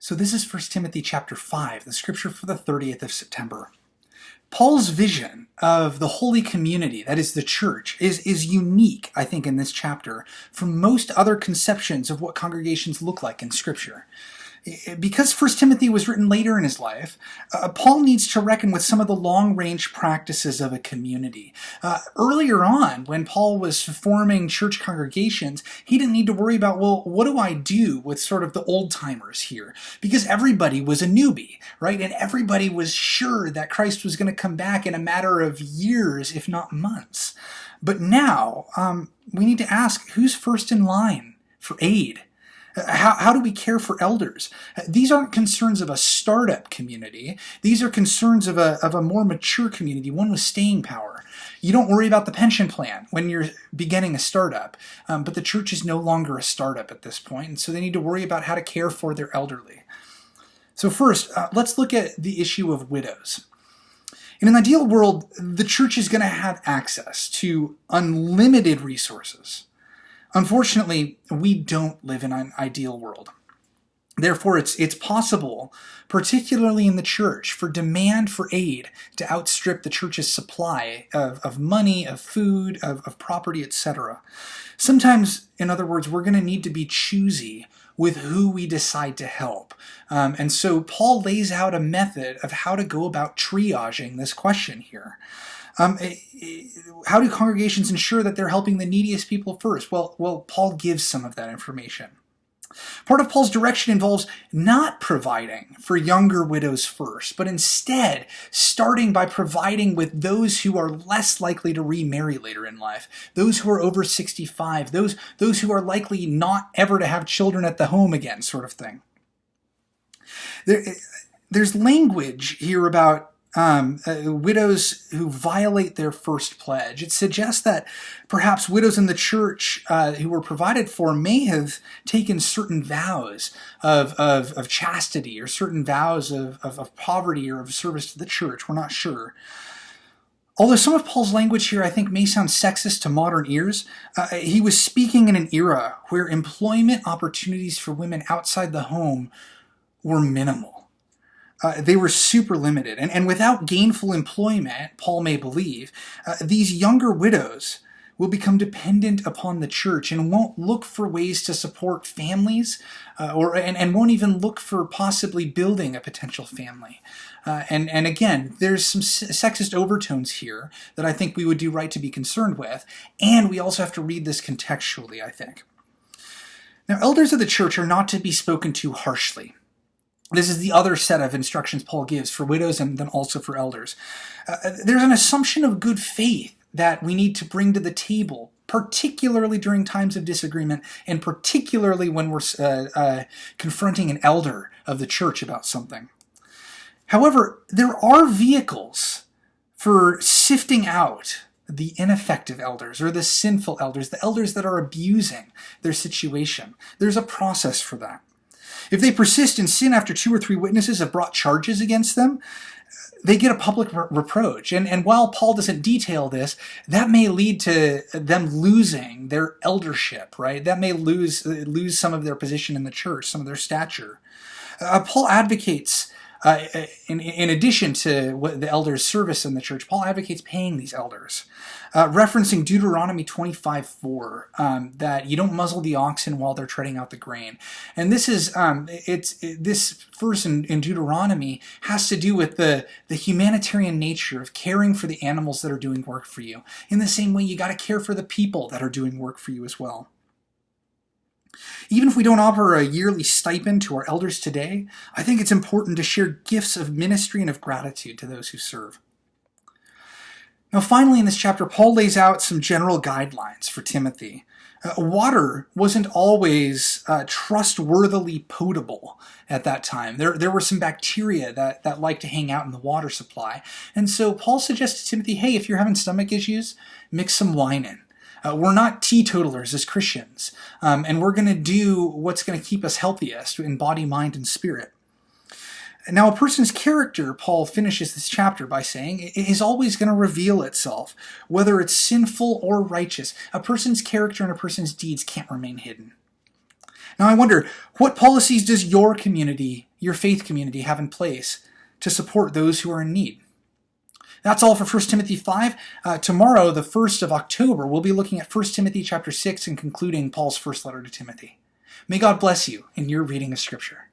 So this is 1 Timothy chapter 5, the scripture for the 30th of September. Paul's vision of the holy community, that is the church, is unique, I think, in this chapter from most other conceptions of what congregations look like in Scripture. Because 1 Timothy was written later in his life, Paul needs to reckon with some of the long-range practices of a community. Earlier on, when Paul was forming church congregations, he didn't need to worry about, well, what do I do with sort of the old-timers here? Because everybody was a newbie, right? And everybody was sure that Christ was going to come back in a matter of years, if not months. But now, we need to ask, who's first in line for aid? How do we care for elders? These aren't concerns of a startup community. These are concerns of a more mature community, one with staying power. You don't worry about the pension plan when you're beginning a startup, but the church is no longer a startup at this point, and so they need to worry about how to care for their elderly. So first, let's look at the issue of widows. In an ideal world, the church is going to have access to unlimited resources. Unfortunately, we don't live in an ideal world. Therefore, it's possible, particularly in the church, for demand for aid to outstrip the church's supply of money, of food, of property, etc. Sometimes, in other words, we're going to need to be choosy with who we decide to help. And so Paul lays out a method of how to go about triaging this question here. How do congregations ensure that they're helping the neediest people first? Well, Paul gives some of that information. Part of Paul's direction involves not providing for younger widows first, but instead starting by providing with those who are less likely to remarry later in life, those who are over 65, those who are likely not ever to have children at the home again, sort of thing. There's language here about widows who violate their first pledge. It suggests that perhaps widows in the church who were provided for may have taken certain vows of chastity or certain vows of poverty or of service to the church. We're not sure. Although some of Paul's language here I think may sound sexist to modern ears, he was speaking in an era where employment opportunities for women outside the home were minimal. They were super limited. And without gainful employment, Paul may believe, these younger widows will become dependent upon the church and won't look for ways to support families and won't even look for possibly building a potential family. And again, there's some sexist overtones here that I think we would do right to be concerned with. And we also have to read this contextually, I think. Now, elders of the church are not to be spoken to harshly. This is the other set of instructions Paul gives for widows and then also for elders. There's an assumption of good faith that we need to bring to the table, particularly during times of disagreement and particularly when we're confronting an elder of the church about something. However, there are vehicles for sifting out the ineffective elders or the sinful elders, the elders that are abusing their situation. There's a process for that. If they persist in sin after 2 or 3 witnesses have brought charges against them, they get a public reproach. And while Paul doesn't detail this, that may lead to them losing their eldership, right? That may lose some of their position in the church, some of their stature. Paul advocates, in addition to what the elders' service in the church, Paul advocates paying these elders, referencing Deuteronomy 25:4, that you don't muzzle the oxen while they're treading out the grain. And this is this verse in Deuteronomy has to do with the humanitarian nature of caring for the animals that are doing work for you. In the same way, you got to care for the people that are doing work for you as well. Even if we don't offer a yearly stipend to our elders today, I think it's important to share gifts of ministry and of gratitude to those who serve. Now, finally, in this chapter, Paul lays out some general guidelines for Timothy. Water wasn't always trustworthily potable at that time. There were some bacteria that like to hang out in the water supply. And so Paul suggests to Timothy, hey, if you're having stomach issues, mix some wine in. We're not teetotalers as Christians, and we're going to do what's going to keep us healthiest in body, mind, and spirit. Now, a person's character, Paul finishes this chapter by saying, is always going to reveal itself, whether it's sinful or righteous. A person's character and a person's deeds can't remain hidden. Now, I wonder, what policies does your community, your faith community have in place to support those who are in need. That's all for 1 Timothy 5. Tomorrow, the 1st of October, we'll be looking at 1 Timothy chapter 6 and concluding Paul's first letter to Timothy. May God bless you in your reading of Scripture.